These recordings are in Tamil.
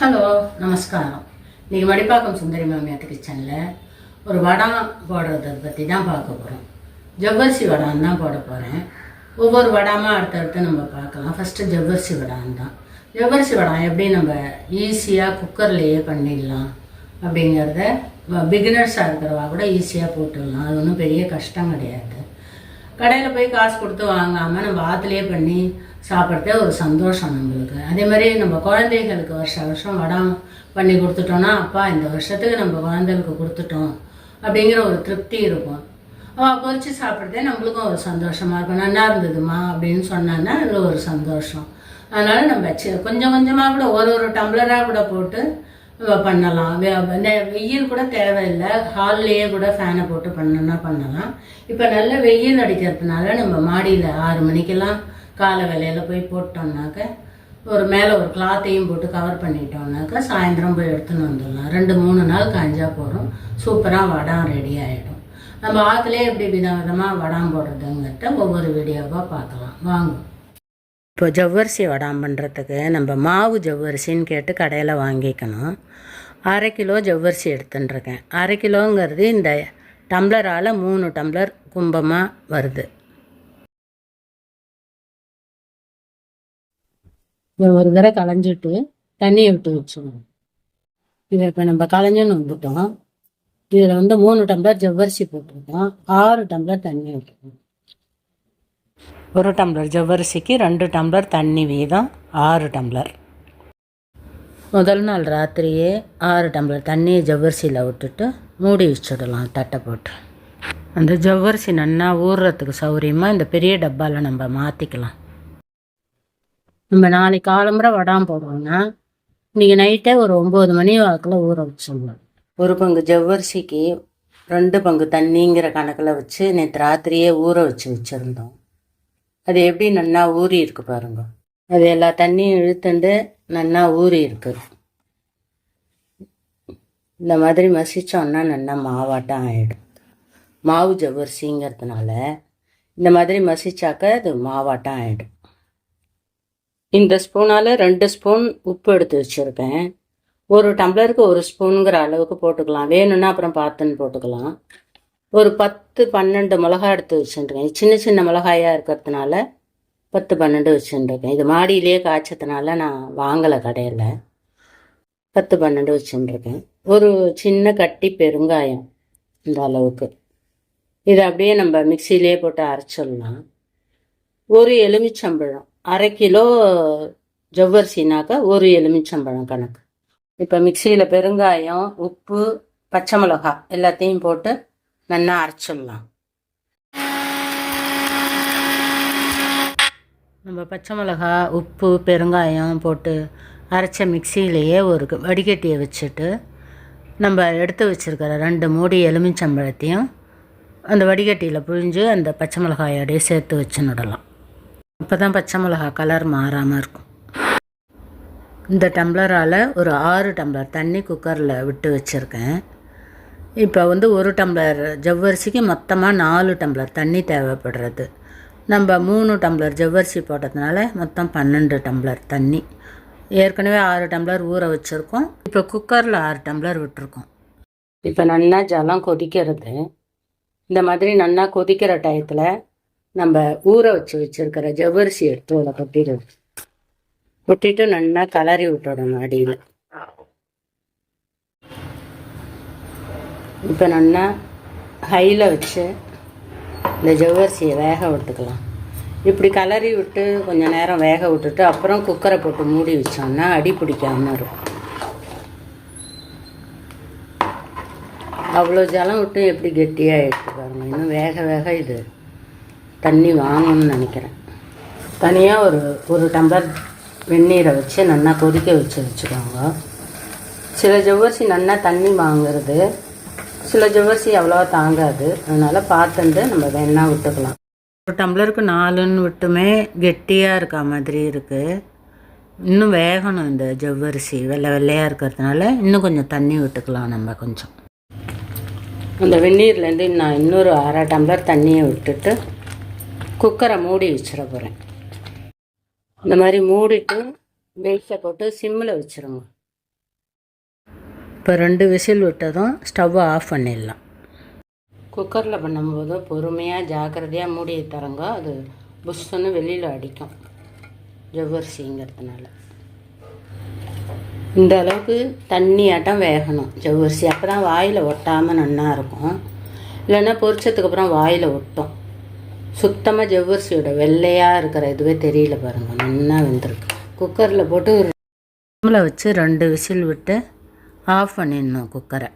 ஹலோ நமஸ்காரம். இன்றைக்கி மடிப்பாக்கம் சுந்தரி மாமியார் கிச்சனில் ஒரு வடம் போடுறதை பற்றி தான் பார்க்க போகிறோம். ஜவ்வரிசி வடம் தான் போட போகிறேன். ஒவ்வொரு வடமாக அடுத்தடுத்து நம்ம பார்க்கலாம். ஃபஸ்ட்டு ஜவ்வரிசி வடம் தான். ஜவ்வரிசி வடம் எப்படி நம்ம ஈஸியாக குக்கர்லேயே பண்ணிடலாம் அப்படிங்கிறத பிகினர்ஸாக இருக்கிறவா கூட ஈஸியாக போட்டுடலாம். அது ஒன்றும் பெரிய கஷ்டம் கிடையாது. கடையில் போய் காசு கொடுத்து வாங்காமல் நம்ம ஆற்றுலேயே பண்ணி சாப்பிட்றதே ஒரு சந்தோஷம் நம்மளுக்கு. அதே மாதிரி நம்ம குழந்தைகளுக்கு வருஷம் வடம் பண்ணி கொடுத்துட்டோன்னா, அப்பா இந்த வருஷத்துக்கு நம்ம குழந்தைகளுக்கு கொடுத்துட்டோம் அப்படிங்கிற ஒரு திருப்தி இருக்கும். அவள் பொறிச்சு சாப்பிட்றதே நம்மளுக்கும் ஒரு சந்தோஷமாக இருக்கும். நல்லா இருந்ததுமா அப்படின்னு சொன்னான்னா அதில் ஒரு சந்தோஷம். அதனால் நம்ம கொஞ்சம் கொஞ்சமாக கூட ஒரு டம்ளராக கூட போட்டு பண்ணலாம். வெயில் கூட தேவையில்லை. ஹால்லேயே கூட ஃபேனை போட்டு பண்ணலாம். இப்போ நல்ல வெயில் அடிக்கிறதுனால நம்ம மாடியில் 6 மணிக்கெல்லாம் காலை வேலையில் போய் போட்டோம்னாக்க ஒரு மேலே ஒரு கிளாத்தையும் போட்டு கவர் பண்ணிட்டோம்னாக்கா சாயந்தரம் போய் எடுத்துன்னு வந்துடலாம். 2-3 நாள் காய்ஞ்சா போகிறோம். சூப்பராக வடம் ரெடி ஆகிடும். நம்ம ஆற்றுலேயே எப்படி விதமாக வடம் போடுறதுங்கிறத ஒவ்வொரு வீடியோவாக பார்க்கலாம் வாங்க. இப்போ ஜவ்வரிசி வடம் பண்ணுறதுக்கு நம்ம மாவு ஜவ்வரிசின்னு கேட்டு கடையில் வாங்கிக்கணும். 1/2 கிலோ ஜவ்வரிசி எடுத்துட்டுருக்கேன். 1/2 கிலோங்கிறது இந்த டம்ளரால் 3 டம்ளர் கும்பமாக வருது. ஒரு தடவை களைஞ்சிட்டு தண்ணியை விட்டு வச்சுக்கணும். இதை இப்போ நம்ம களைஞ்சுன்னு வந்துட்டோம். இதில் 3 டம்ளர் ஜவ்வரிசி போட்டிருக்கோம். 6 டம்ளர் தண்ணி விட்டுருக்கோம். 1 டம்ளர் ஜவ்வரிசிக்கு 2 டம்ளர் தண்ணி வீதம் 6 டம்ளர். முதல் நாள் ராத்திரியே 6 டம்ளர் தண்ணியை ஜவ்வரிசியில் விட்டுட்டு மூடி வச்சுடலாம் தட்டை போட்டு. அந்த ஜவ்வரிசி நல்லா ஊறுறதுக்கு சௌகரியமாக இந்த பெரிய டப்பாவில் நம்ம மாற்றிக்கலாம். நம்ம நாளைக்கு காலம்புரை வடம் போடுவோம்னா இன்றைக்கி நைட்டே ஒரு 9 மணி வாக்கில் ஊற வச்சிடலாம். 1 பங்கு ஜவ்வரிசிக்கு 2 பங்கு தண்ணிங்கிற கணக்கில் வச்சு நேற்று ராத்திரியே ஊற வச்சுருந்தோம். அது எப்படி நல்லா ஊறி இருக்கு பாருங்க. அது எல்லா தண்ணியும் இழுத்துண்டு நல்லா ஊறி இருக்கு. இந்த மாதிரி மசிச்சோன்னா நல்லா மாவாட்டம் ஆகிடும். மாவு ஜவ்வரிசிங்கிறதுனால இந்த மாதிரி மசிச்சாக்க அது மாவாட்டம் ஆகிடும். இந்த ஸ்பூனால் 2 ஸ்பூன் உப்பு எடுத்து வச்சுருக்கேன். 1 டம்ளருக்கு 1 ஸ்பூனுங்கிற அளவுக்கு போட்டுக்கலாம். வேணும்னா அப்புறம் பார்த்துன்னு போட்டுக்கலாம். ஒரு 10-12 மிளகா எடுத்து வச்சுருக்கேன். சின்ன சின்ன மிளகாயாக இருக்கிறதுனால 10-12 வச்சுருக்கேன். இது மாடியிலேயே காய்ச்சதுனால நான் வாங்கலை கடையில். 10-12 வச்சுருக்கேன். ஒரு சின்ன கட்டி பெருங்காயம் இந்த அளவுக்கு. இதை அப்படியே நம்ம மிக்சியிலே போட்டு அரைச்சிடலாம். ஒரு எலுமிச்சம்பழம், 1/2 கிலோ ஜவ்வரிசினாக்கா 1 எலுமிச்சம்பழம் கணக்கு. இப்போ மிக்சியில் பெருங்காயம், உப்பு, பச்சை மிளகா எல்லாத்தையும் போட்டு நல்லா அரைச்சிடலாம். நம்ம பச்சை மிளகா, உப்பு, பெருங்காயம் போட்டு அரைச்ச மிக்சியிலேயே ஒரு வடிகட்டியை வச்சுட்டு நம்ம எடுத்து வச்சுருக்கிற 2 மூடி எலுமிச்சம்பழத்தையும் அந்த வடிகட்டியில் புழிஞ்சு அந்த பச்சை மிளகாயோடையே சேர்த்து வச்சுன்னுடலாம். அப்போ தான் பச்சை மிளகா கலர் மாறாமல் இருக்கும். இந்த டம்ளரால் ஒரு 6 டம்ளர் தண்ணி குக்கரில் விட்டு வச்சுருக்கேன். இப்போ 1 டம்ளர் ஜவ்வரிசிக்கு மொத்தமாக 4 டம்ளர் தண்ணி தேவைப்படுறது. நம்ம 3 டம்ளர் ஜவ்வரிசி போட்டதுனால மொத்தம் 12 டம்ளர் தண்ணி. ஏற்கனவே 6 டம்ளர் ஊற வச்சுருக்கோம். இப்போ குக்கரில் 6 டம்ளர் விட்டுருக்கோம். இப்போ நல்லா ஜலம் கொதிக்கிறது. இந்த மாதிரி நல்லா கொதிக்கிற டயத்தில் நம்ம ஊற வச்சுருக்கிற ஜவ்வரிசி எடுத்து அதை கொட்டிட்டு நல்லா கலரி விட்டுடணும் அடியில். இப்போ நல்லா ஹையில் வச்சு இந்த ஜவ்வரிசியை வேக விட்டுக்கலாம். இப்படி கலரி விட்டு கொஞ்சம் நேரம் வேக விட்டுட்டு அப்புறம் குக்கரை போட்டு மூடி வச்சோம்னா அடி பிடிக்காமல் இருக்கும். அவ்வளோ ஜலம் விட்டு எப்படி கெட்டியாக எடுத்து பாருங்க. இன்னும் வேக இது தண்ணி வாங்கணும்னு நினைக்கிறேன். தனியாக ஒரு டம்ளர் வெந்நீரை வச்சு நல்லா கொதிக்க வச்சுக்கோங்க. சில ஜவ்வரிசி நல்லா தண்ணி வாங்குறது, சில ஜவ்வரிசி அவ்வளோவா தாங்காது. அதனால் பார்த்துட்டு நம்ம வேணால் விட்டுக்கலாம். 1 டம்ளருக்கு 4ன்னு விட்டுமே கெட்டியாக இருக்க மாதிரி இருக்குது. இன்னும் வேகணும் இந்த ஜவ்வரிசி. வெள்ளையாக இருக்கிறதுனால இன்னும் கொஞ்சம் தண்ணி விட்டுக்கலாம் நம்ம கொஞ்சம். அந்த வெந்நீர்லேருந்து நான் இன்னொரு 1/2 டம்ளர் தண்ணியை விட்டுட்டு குக்கரை மூடி வச்சிட போகிறேன். இந்த மாதிரி மூடிட்டு வெயிட்டில் போட்டு சிம்மில் வச்சுருங்க. இப்போ 2 விசில் விட்டதும் ஸ்டவ்வை ஆஃப் பண்ணிடலாம். குக்கரில் பண்ணும்போது பொறுமையாக ஜாக்கிரதையாக மூடியை தரங்க, அது புஷ்ஷுன்னு வெளியில் அடிக்கும் ஜவ்வரிசிங்கிறதுனால. இந்த அளவுக்கு தண்ணியாட்டம் வேகணும் ஜவ்வரிசி, அப்போ தான் வாயில் ஒட்டாமல் நல்லா இருக்கும். இல்லைன்னா பொரிச்சதுக்கப்புறம் வாயில் ஒட்டும். சுத்தமாக ஜவ்வரிசியோட வெள்ளையாக இருக்கிற இதுவே தெரியல பாருங்கள், நல்லா வெந்திருக்கு. குக்கரில் போட்டு ஒரு வச்சு 2 விசில் விட்டு ஆஃப் பண்ணிடணும் குக்கரை.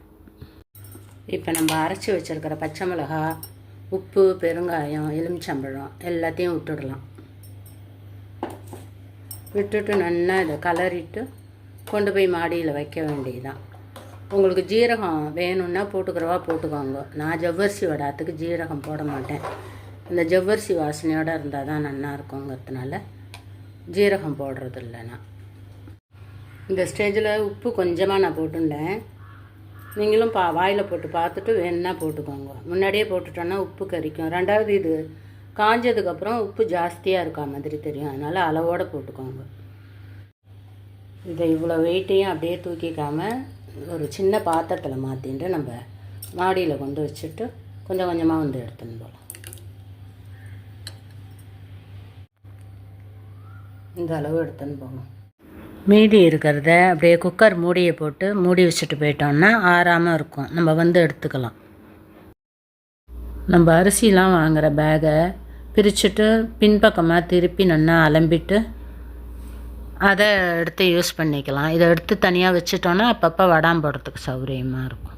இப்போ நம்ம அரைச்சி வச்சுருக்கிற பச்சை மிளகா, உப்பு, பெருங்காயம், எலுமிச்சம்பழம் எல்லாத்தையும் விட்டுடலாம். விட்டுட்டு நல்லா இதை கலரிட்டு கொண்டு போய் மாடியில் வைக்க வேண்டியதுதான். உங்களுக்கு ஜீரகம் வேணும்னா போட்டுக்கிறவா போட்டுக்கோங்க. நான் ஜவ்வரிசி வடாத்துக்கு ஜீரகம் போட மாட்டேன். அந்த ஜவ்வரிசி வாசனையோடு இருந்தால் தான் நல்லா இருக்குங்கிறதுனால ஜீரகம் போடுறது இல்லை. நான் இந்த ஸ்டேஜில் உப்பு கொஞ்சமாக நான் போட்டுட்டேன். நீங்களும் வாயில் போட்டு பார்த்துட்டு வேணுன்னா போட்டுக்கோங்க. முன்னாடியே போட்டுட்டோன்னா உப்பு கறிக்கும். 2வது இது காஞ்சதுக்கப்புறம் உப்பு ஜாஸ்தியாக இருக்கா மாதிரி தெரியும், அதனால் அளவோடு போட்டுக்கோங்க. இதை இவ்வளோ வெயிட்டையும் அப்படியே தூக்கிக்காமல் ஒரு சின்ன பாத்திரத்தில் மாற்றிட்டு நம்ம மாடியில் கொண்டு வச்சுட்டு கொஞ்சம் கொஞ்சமாக வந்து எடுத்துன்னு போகலாம். இந்த அளவு எடுத்துன்னு போகணும். மீதி இருக்கிறத அப்படியே குக்கர் மூடியை போட்டு மூடி வச்சுட்டு போயிட்டோம்னா ஆறாமல் இருக்கும். நம்ம வந்து எடுத்துக்கலாம். நம்ம அரிசிலாம் வாங்குகிற பேகை பிரிச்சுட்டு பின்பக்கமாக திருப்பி நல்லா அலம்பிட்டு அதை எடுத்து யூஸ் பண்ணிக்கலாம். இதை எடுத்து தனியாக வச்சுட்டோன்னா அப்பப்போ வடாம் போடுறதுக்கு சௌகரியமாக இருக்கும்.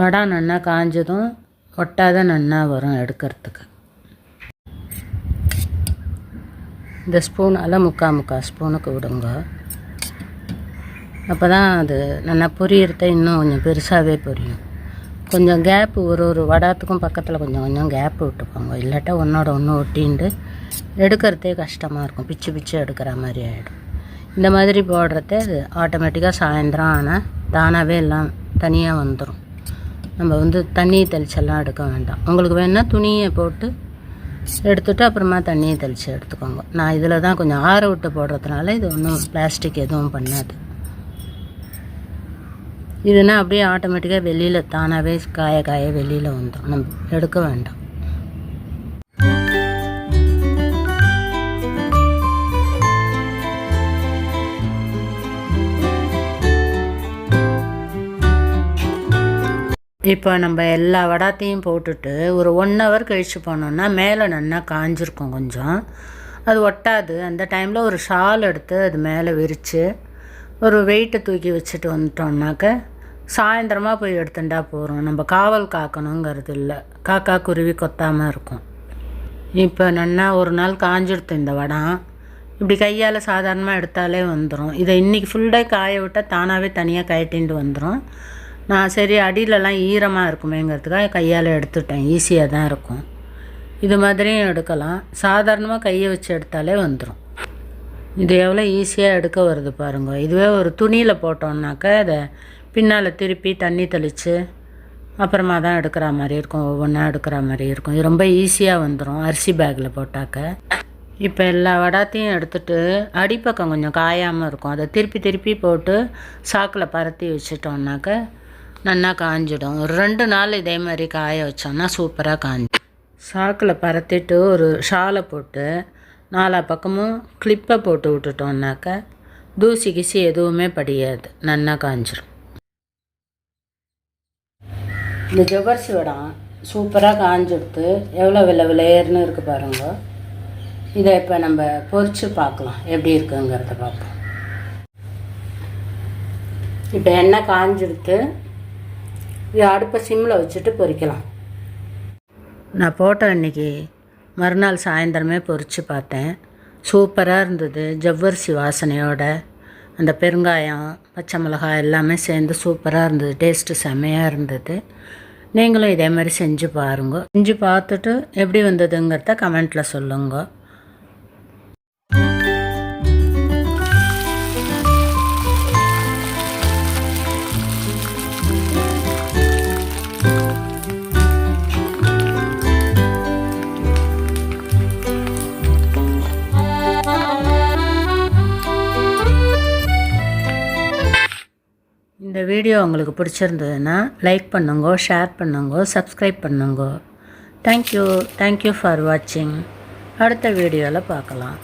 வடா நல்லா காஞ்சதும் ஒட்டாத நல்லா வரும் எடுக்கிறதுக்கு. இந்த ஸ்பூனால் முக்கால் ஸ்பூனுக்கு விடுங்க. அப்போ தான் அது நல்லா பொரியறத இன்னும் கொஞ்சம் பெருசாகவே பொரியும். கொஞ்சம் கேப்பு ஒரு வடாத்துக்கும் பக்கத்தில் கொஞ்சம் கேப்பு விட்டுக்கோங்க. இல்லாட்டா ஒன்றோட ஒன்று ஒட்டின்ட்டு எடுக்கிறதே கஷ்டமாக இருக்கும், பிச்சு பிச்சு எடுக்கிற மாதிரி ஆகிடும். இந்த மாதிரி போடுறதே அது ஆட்டோமேட்டிக்காக சாயந்தரம் ஆனால் தானாகவே எல்லாம் தனியாக வந்துடும். நம்ம வந்து தண்ணி தெளிச்செல்லாம் எடுக்க வேண்டாம். உங்களுக்கு வேணுன்னா துணியை போட்டு எடுத்துகிட்டு அப்புறமா தண்ணியை தெளித்து எடுத்துக்கோங்க. நான் இதில் தான் கொஞ்சம் ஆற விட்டு போடுறதுனால இது ஒன்றும் பிளாஸ்டிக் எதுவும் பண்ணாது. இதுனா அப்படியே ஆட்டோமேட்டிக்காக வெளியில் தானாகவே காய வெளியில் வந்துடும், நம்ம எடுக்க வேண்டாம். இப்போ நம்ம எல்லா வடாத்தையும் போட்டுட்டு ஒரு 1 hour கழித்து போனோன்னா மேலே நல்லா காஞ்சிருக்கும் கொஞ்சம், அது ஒட்டாது. அந்த டைமில் ஒரு ஷால் எடுத்து அது மேலே விரித்து ஒரு வெயிட்டை தூக்கி வச்சுட்டு வந்துட்டோம்னாக்க சாயந்தரமாக போய் எடுத்துட்டா போகிறோம். நம்ம காவல் காக்கணுங்கிறது இல்லை, காக்கா குருவி கொத்தாமல் இருக்கும். இப்போ நல்லா ஒரு நாள் காஞ்சிடுத்து இந்த வடம். இப்படி கையால் சாதாரணமாக எடுத்தாலே வந்துடும். இதை இன்றைக்கி ஃபுல் டே காய விட்டால் தானாகவே தனியாக கயட்டின்ட்டு வந்துடும். நான் சரி அடியிலலாம் ஈரமாக இருக்குமேங்கிறதுக்காக கையால் எடுத்துட்டேன், ஈஸியாக தான் இருக்கும். இது மாதிரியும் எடுக்கலாம், சாதாரணமாக கையை வச்சு எடுத்தாலே வந்துடும். இது எவ்வளோ ஈஸியாக எடுக்க வருது பாருங்கள். இதுவே ஒரு துணியில் போட்டோம்னாக்கா அதை பின்னால் திருப்பி தண்ணி தெளித்து அப்புறமா தான் எடுக்கிற மாதிரி இருக்கும், ஒவ்வொன்றா எடுக்கிற மாதிரி இருக்கும். இது ரொம்ப ஈஸியாக வந்துடும் அரிசி பேக்கில் போட்டாக்க. இப்போ எல்லா வடாத்தையும் எடுத்துகிட்டு அடிப்பக்கம் கொஞ்சம் காயாமல் இருக்கும், அதை திருப்பி போட்டு சாக்கில் பரத்தி வச்சிட்டோம்னாக்க நல்லா காஞ்சிடும். ஒரு 2 நாள் இதே மாதிரி காய வச்சோன்னா சூப்பராக காஞ்சி. சாக்கில் பரத்திட்டு ஒரு ஷாலை போட்டு 4 பக்கமும் கிளிப்பை போட்டு விட்டுட்டோம்னாக்க தூசி கிசி எதுவுமே படியாது, நல்லா காஞ்சிடும். இந்த ஜவ்வரிசி வடம் சூப்பராக காஞ்சிடுத்து, எவ்வளோ விலையேறுன்னு இருக்குது பாருங்க. இதை இப்போ நம்ம பொரித்து பார்க்கலாம் எப்படி இருக்குங்கிறத பார்ப்போம். இப்போ எண்ணெய் காஞ்சிடுத்து, இது அடுப்பை சிம்மில் வச்சுட்டு பொரிக்கலாம். நான் போட்ட அன்றைக்கி மறுநாள் சாயந்தரமே பொரித்து பார்த்தேன், சூப்பராக இருந்தது. ஜவ்வரிசி வாசனையோட அந்த பெருங்காயம், பச்சை மிளகாய் எல்லாமே சேர்ந்து சூப்பராக இருந்தது, டேஸ்ட்டு செம்மையாக இருந்தது. நீங்களும் இதே மாதிரி செஞ்சு பாருங்க. செஞ்சு பார்த்துட்டு எப்படி வந்ததுங்கிறத கமெண்ட்டில் சொல்லுங்க. இந்த இந்த வீடியோ உங்களுக்கு பிடிச்சிருந்ததுன்னா லைக் பண்ணுங்க, ஷேர் பண்ணுங்க, சப்ஸ்கிரைப் பண்ணுங்க. தேங்க்யூ ஃபார் வாட்சிங். அடுத்த வீடியோவில் பார்க்கலாம்.